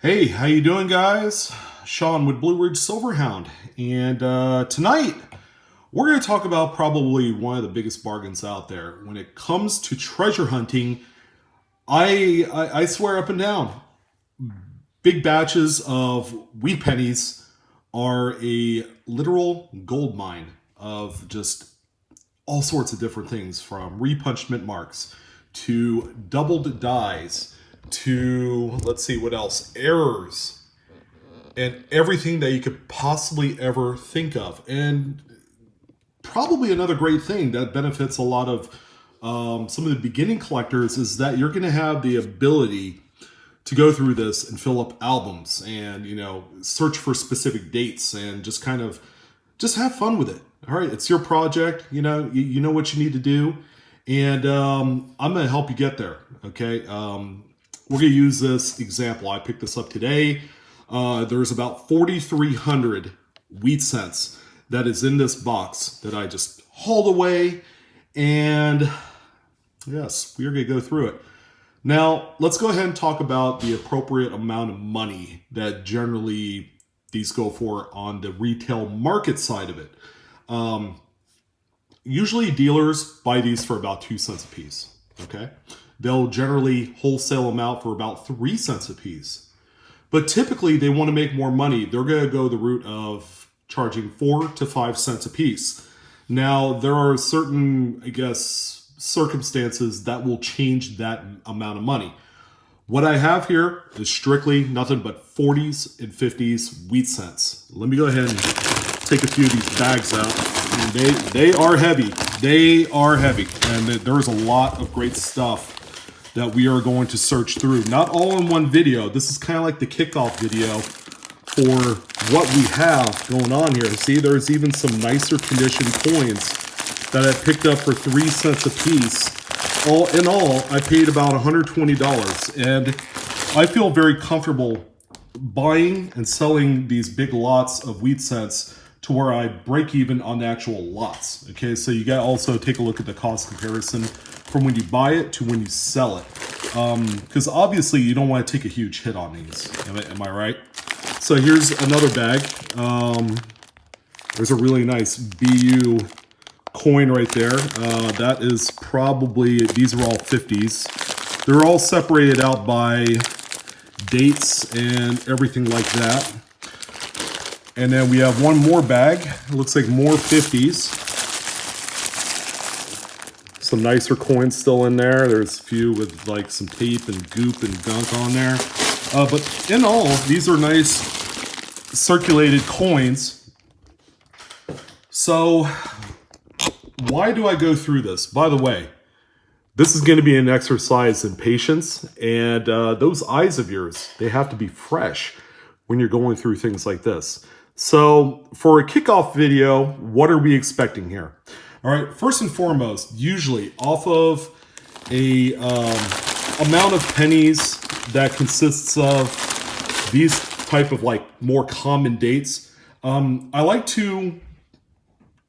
Hey, how you doing, guys? Sean with Blue Ridge Silverhound, and tonight we're going to talk about probably one of the biggest bargains out there when it comes to treasure hunting. I swear up and down, big batches of wheat pennies are a literal gold mine of just all sorts of different things, from repunchment marks to doubled dies to, let's see what else, errors, and everything that you could possibly ever think of. And probably another great thing that benefits a lot of some of the beginning collectors is that you're going to have the ability to go through this and fill up albums and, search for specific dates and just kind of just have fun with it. All right, it's your project. You know what you need to do, and I'm going to help you get there. Okay, we're going to use this example. I picked this up today. There's about 4,300 wheat cents that is in this box that I just hauled away, and yes, we are going to go through it. Now, let's go ahead and talk about the appropriate amount of money that generally these go for on the retail market side of it. Usually dealers buy these for about 2 cents a piece. Okay, they'll generally wholesale them out for about 3 cents a piece. But typically they want to make more money. They're going to go the route of charging 4 to 5 cents a piece. Now, there are certain, circumstances that will change that amount of money. What I have here is strictly nothing but 40s and 50s wheat cents. Let me go ahead and take a few of these bags out. And they are heavy. They are heavy. And there's a lot of great stuff that we are going to search through. Not all in one video. This is kind of like the kickoff video for what we have going on here. See, there's even some nicer condition coins that I picked up for 3 cents a piece. All in all, I paid about $120, and I feel very comfortable buying and selling these big lots of wheat cents to where I break even on the actual lots. Okay, so you got to also take a look at the cost comparison from when you buy it to when you sell it, because obviously you don't want to take a huge hit on these. Am I right? So here's another bag. There's a really nice BU coin right there. That is probably, these are all 50s. They're all separated out by dates and everything like that. And then we have one more bag. It looks like more 50s. Some nicer coins still in there. There's a few with like some tape and goop and gunk on there. But in all, these are nice circulated coins. So why do I go through this? By the way, this is going to be an exercise in patience, and those eyes of yours, they have to be fresh when you're going through things like this. So for a kickoff video, what are we expecting here? All right, first and foremost, usually off of a amount of pennies that consists of these type of like more common dates, I like to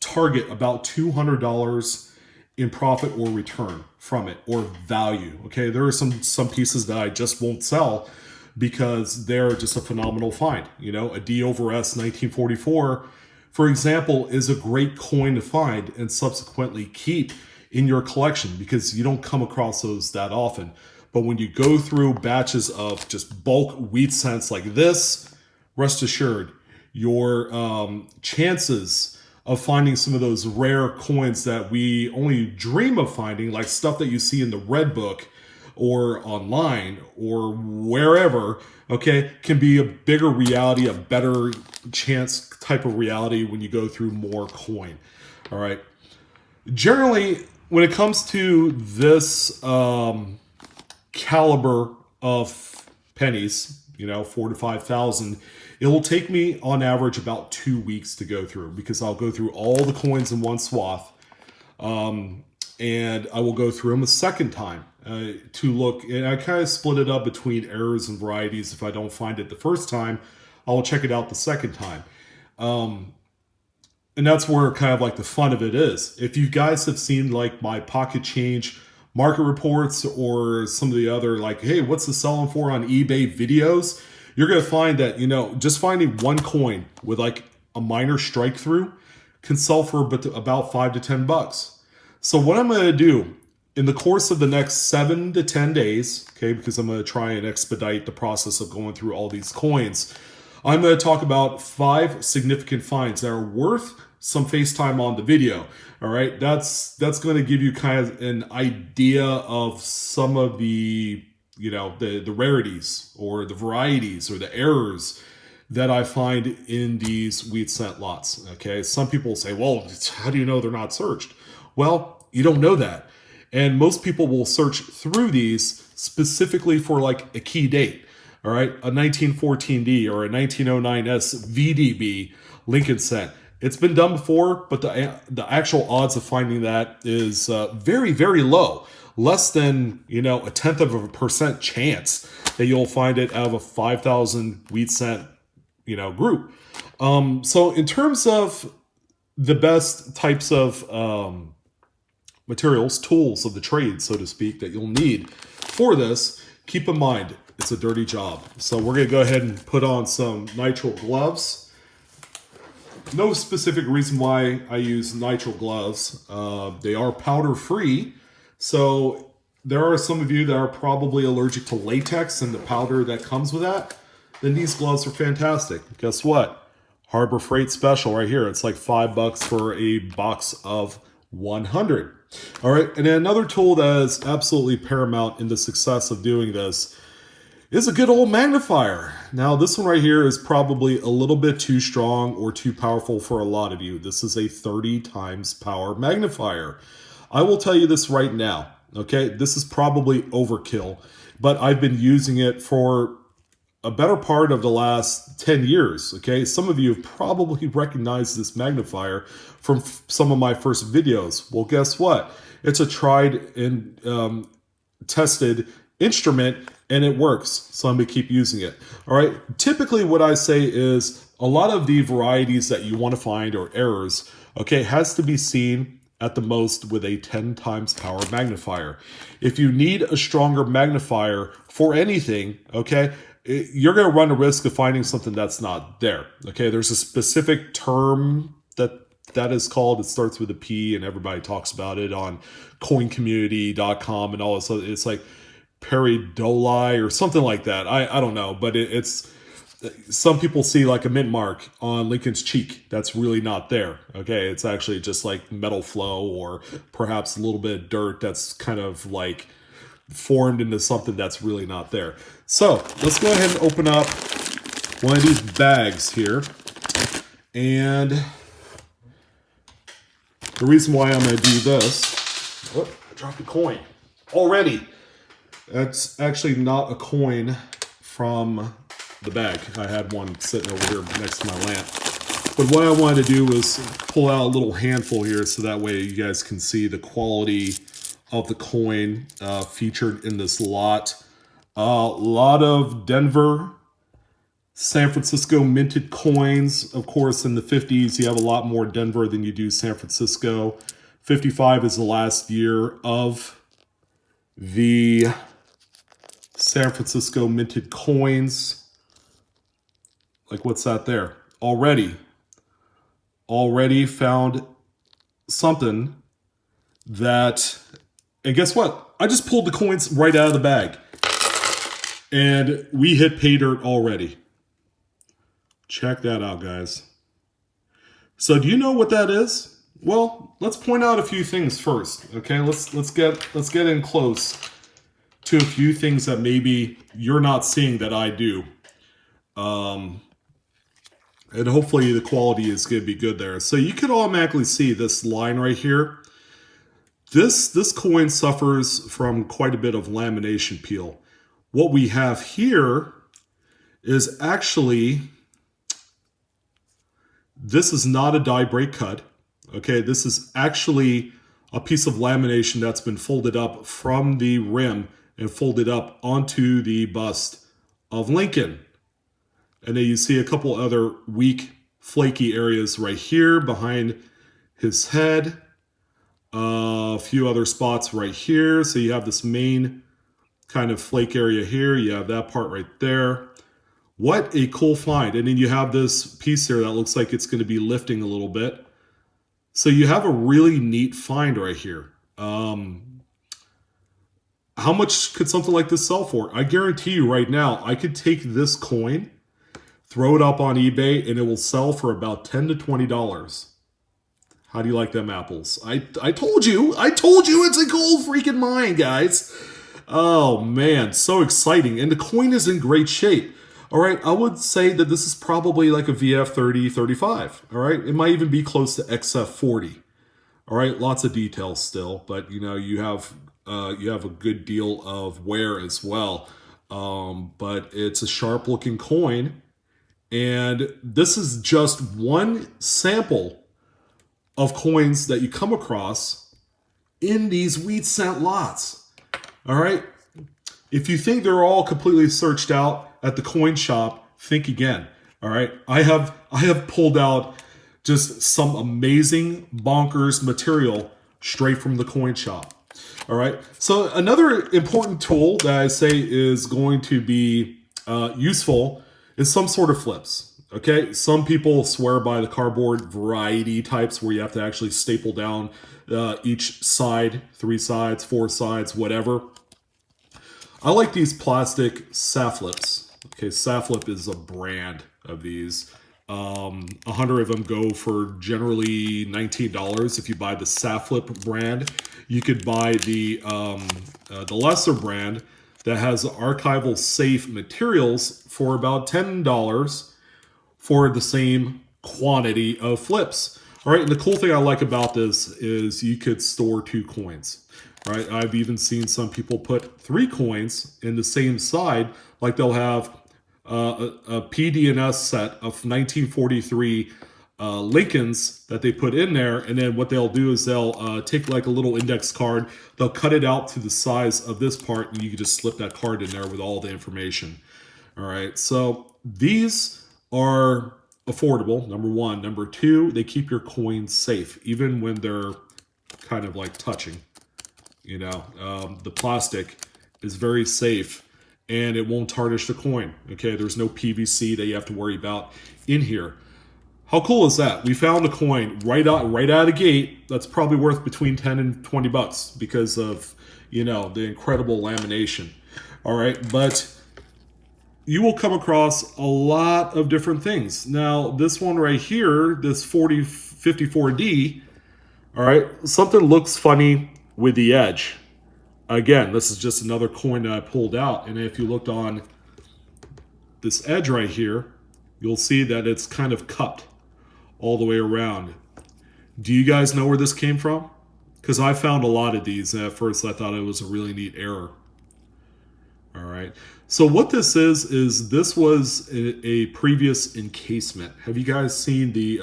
target about $200 in profit or return from it, or value. Okay, there are some pieces that I just won't sell because they're just a phenomenal find. A D over S 1944, for example, is a great coin to find and subsequently keep in your collection because you don't come across those that often. But when you go through batches of just bulk wheat cents like this, rest assured, your chances of finding some of those rare coins that we only dream of finding, like stuff that you see in the Red Book or online or wherever, okay, can be a bigger reality, a better chance type of reality when you go through more coin. All right. Generally, when it comes to this caliber of pennies, 4 to 5,000, it will take me on average about 2 weeks to go through, because I'll go through all the coins in one swath, and I will go through them a second time to look, and I kind of split it up between errors and varieties. If I don't find it the first time, I'll check it out the second time. And that's where kind of like the fun of it is. If you guys have seen like my pocket change market reports or some of the other like, hey, what's the selling for on eBay videos? you're going to find that, just finding one coin with like a minor strike through can sell for about $5 to $10. So what I'm going to do in the course of the next 7 to 10 days, okay, because I'm going to try and expedite the process of going through all these coins, I'm going to talk about 5 significant finds that are worth some FaceTime on the video. All right, that's going to give you kind of an idea of some of the the rarities or the varieties or the errors that I find in these wheat cent lots. Okay, some people say, well, how do you know they're not searched? Well, you don't know that. And most people will search through these specifically for like a key date. All right, a 1914D or a 1909S VDB Lincoln cent. It's been done before, but the actual odds of finding that is very, very low. Less than, a 0.1% chance that you'll find it out of a 5,000 wheat cent, group. So in terms of the best types of materials, tools of the trade, so to speak, that you'll need for this, keep in mind, it's a dirty job. So we're going to go ahead and put on some nitrile gloves. No specific reason why I use nitrile gloves. They are powder free. So there are some of you that are probably allergic to latex and the powder that comes with that. Then these gloves are fantastic. Guess what? Harbor Freight special right here. It's like $5 for a box of 100. All right. And then another tool that is absolutely paramount in the success of doing this is a good old magnifier. Now, this one right here is probably a little bit too strong or too powerful for a lot of you. This is a 30 times power magnifier. I will tell you this right now, okay? This is probably overkill, but I've been using it for a better part of the last 10 years, okay? Some of you have probably recognized this magnifier from some of my first videos. Well, guess what? It's a tried and tested instrument, and it works. So I'm going to keep using it. All right. Typically what I say is a lot of the varieties that you want to find or errors, okay, has to be seen at the most with a 10 times power magnifier. If you need a stronger magnifier for anything, okay, you're going to run the risk of finding something that's not there. Okay. There's a specific term that is called, it starts with a P and everybody talks about it on coincommunity.com and all this. It's like peridoli or something like that. I don't know, but it's some people see like a mint mark on Lincoln's cheek. That's really not there. Okay, it's actually just like metal flow or perhaps a little bit of dirt that's kind of like formed into something that's really not there. So let's go ahead and open up one of these bags here. And the reason why I'm going to do this, I dropped a coin already. That's actually not a coin from the bag. I had one sitting over here next to my lamp. But what I wanted to do was pull out a little handful here so that way you guys can see the quality of the coin featured in this lot. A lot of Denver, San Francisco minted coins. Of course, in the 50s, you have a lot more Denver than you do San Francisco. 55 is the last year of the San Francisco minted coins. Like, what's that there? Already found something that, and guess what? I just pulled the coins right out of the bag. And we hit pay dirt already. Check that out, guys. So do you know what that is? Well, let's point out a few things first. Okay, let's get in close to a few things that maybe you're not seeing that I do. And hopefully the quality is going to be good there. So you can automatically see this line right here. This coin suffers from quite a bit of lamination peel. What we have here is actually, this is not a die break cut. Okay, this is actually a piece of lamination that's been folded up from the rim and folded up onto the bust of Lincoln. And then you see a couple other weak, flaky areas right here behind his head. A few other spots right here. So you have this main kind of flake area here. You have that part right there. What a cool find. And then you have this piece here that looks like it's going to be lifting a little bit. So you have a really neat find right here. How much could something like this sell for? I guarantee you right now, I could take this coin, throw it up on eBay, and it will sell for about $10 to $20. How do you like them apples? I told you it's a gold freaking mine, guys. Oh man, so exciting. And the coin is in great shape. All right, I would say that this is probably like a VF30, 35. All right, it might even be close to XF40. All right, lots of details still, but you know you have a good deal of wear as well. But it's a sharp looking coin, and this is just one sample of coins that you come across in these wheat cent lots. All right. If you think they're all completely searched out at the coin shop, think again. All right. I have pulled out just some amazing bonkers material straight from the coin shop. All right. So another important tool that I say is going to be useful is some sort of flips. Okay, some people swear by the cardboard variety types where you have to actually staple down each side, 3 sides, 4 sides, whatever. I like these plastic Saflips. Okay, Saflip is a brand of these. 100 of them go for generally $19 if you buy the Saflip brand. You could buy the lesser brand that has archival safe materials for about $10 for the same quantity of flips. All right, and the cool thing I like about this is you could store 2 coins. All right, I've even seen some people put 3 coins in the same side, like they'll have a PD&S set of 1943 Lincolns that they put in there, and then what they'll do is they'll take like a little index card, they'll cut it out to the size of this part, and you can just slip that card in there with all the information. All right, so these are affordable, number one. Number two, they keep your coins safe, even when they're kind of like touching. You know, the plastic is very safe and it won't tarnish the coin. Okay, there's no PVC that you have to worry about in here. How cool is that? We found a coin right out of the gate that's probably worth between 10 and 20 bucks because of, you know, the incredible lamination. All right, but you will come across a lot of different things. Now, this one right here, this 4054D, all right, something looks funny with the edge. Again, this is just another coin that I pulled out. And if you looked on this edge right here, you'll see that it's kind of cupped all the way around. Do you guys know where this came from? Because I found a lot of these, and at first I thought it was a really neat error. All right. So what this is this was a previous encasement. Have you guys seen the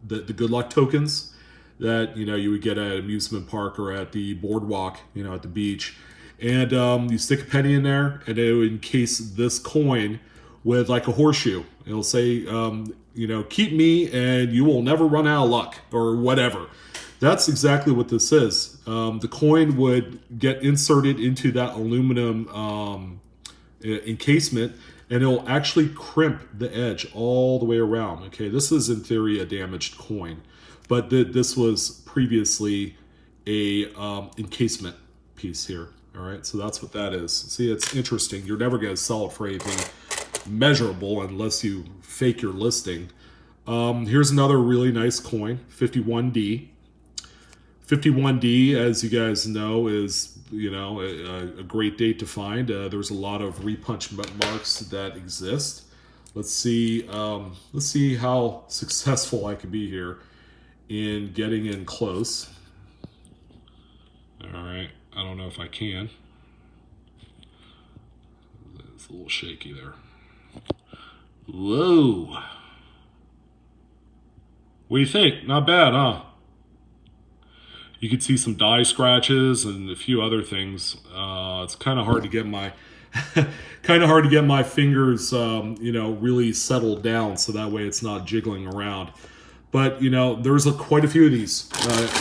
good luck tokens that you would get at an amusement park or at the boardwalk, at the beach, and you stick a penny in there, and it would encase this coin with like a horseshoe. It'll say, keep me, and you will never run out of luck, or whatever. That's exactly what this is. The coin would get inserted into that aluminum encasement, and it'll actually crimp the edge all the way around. Okay, this is in theory a damaged coin, but this was previously a encasement piece here. All right, so that's what that is. See, it's interesting. You're never going to sell it for anything measurable unless you fake your listing. Here's another really nice coin, 51D. 51D, as you guys know, is a great date to find. There's a lot of repunch marks that exist. Let's see how successful I can be here in getting in close. All right, I don't know if I can. It's a little shaky there. Whoa. What do you think? Not bad, huh? You can see some die scratches and a few other things. It's kind of hard to get my fingers, really settled down so that way it's not jiggling around. But there's quite a few of these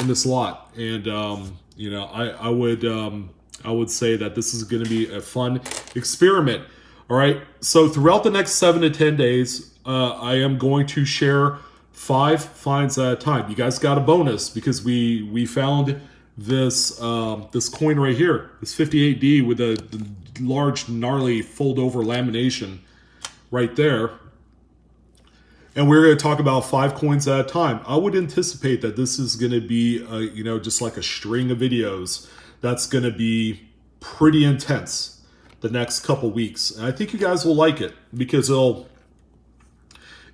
in this lot, and I would say that this is going to be a fun experiment. All right. So throughout the next 7 to 10 days, I am going to share 5 finds at a time. You guys got a bonus because we found this this coin right here, this 58D with the large gnarly fold over lamination right there. And we're going to talk about 5 coins at a time. I would anticipate that this is going to be, just like a string of videos that's going to be pretty intense the next couple weeks. And I think you guys will like it because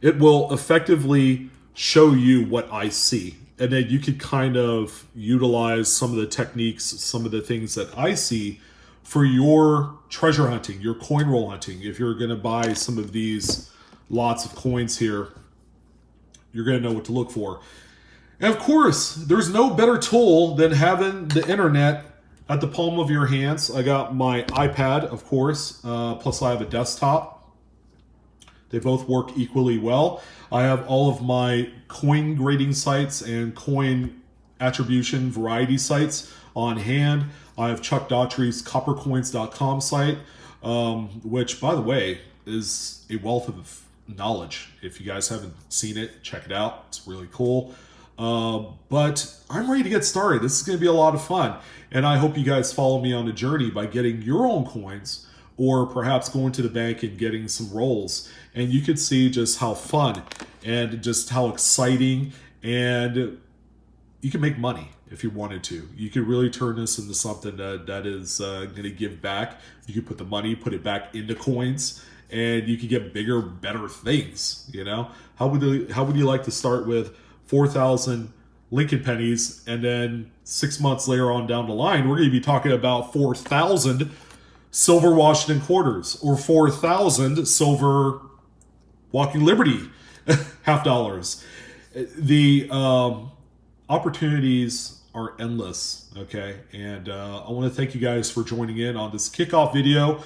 it will effectively show you what I see. And then you could kind of utilize some of the techniques, some of the things that I see for your treasure hunting, your coin roll hunting. If you're going to buy some of these lots of coins here, you're going to know what to look for. And of course, there's no better tool than having the internet at the palm of your hands. I got my iPad, of course, plus I have a desktop. They both work equally well. I have all of my coin grading sites and coin attribution variety sites on hand. I have Chuck Daughtry's coppercoins.com site, which, by the way, is a wealth of knowledge. If you guys haven't seen it, check it out. It's really cool. But I'm ready to get started. This is going to be a lot of fun. And I hope you guys follow me on the journey by getting your own coins or perhaps going to the bank and getting some rolls. And you could see just how fun and just how exciting, and you can make money if you wanted to. You could really turn this into something that is going to give back. You could put the money, put it back into coins, and you could get bigger, better things. How would you like to start with 4,000 Lincoln pennies, and then 6 months later on down the line, we're going to be talking about 4,000 silver Washington quarters or 4,000 silver Walking Liberty $50. The opportunities are endless, okay? And I want to thank you guys for joining in on this kickoff video.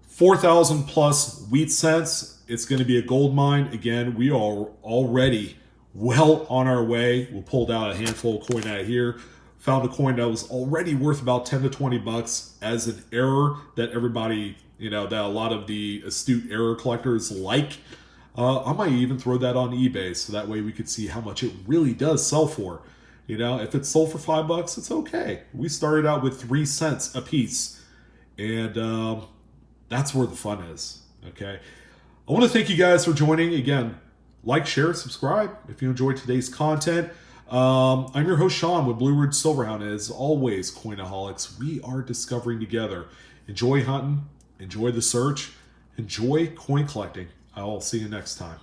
4,000 plus wheat cents. It's going to be a gold mine. Again, we are already well on our way. We pulled out a handful of coin out of here. Found a coin that was already worth about 10 to 20 bucks as an error that everybody, that a lot of the astute error collectors like. I might even throw that on eBay so that way we could see how much it really does sell for. If it's sold for $5, it's okay. We started out with 3 cents a piece, and that's where the fun is. Okay. I want to thank you guys for joining. Again, like, share, subscribe if you enjoyed today's content. I'm your host, Sean, with Blue Ridge Silverhound. And as always, Coinaholics, we are discovering together. Enjoy hunting, enjoy the search, enjoy coin collecting. I'll see you next time.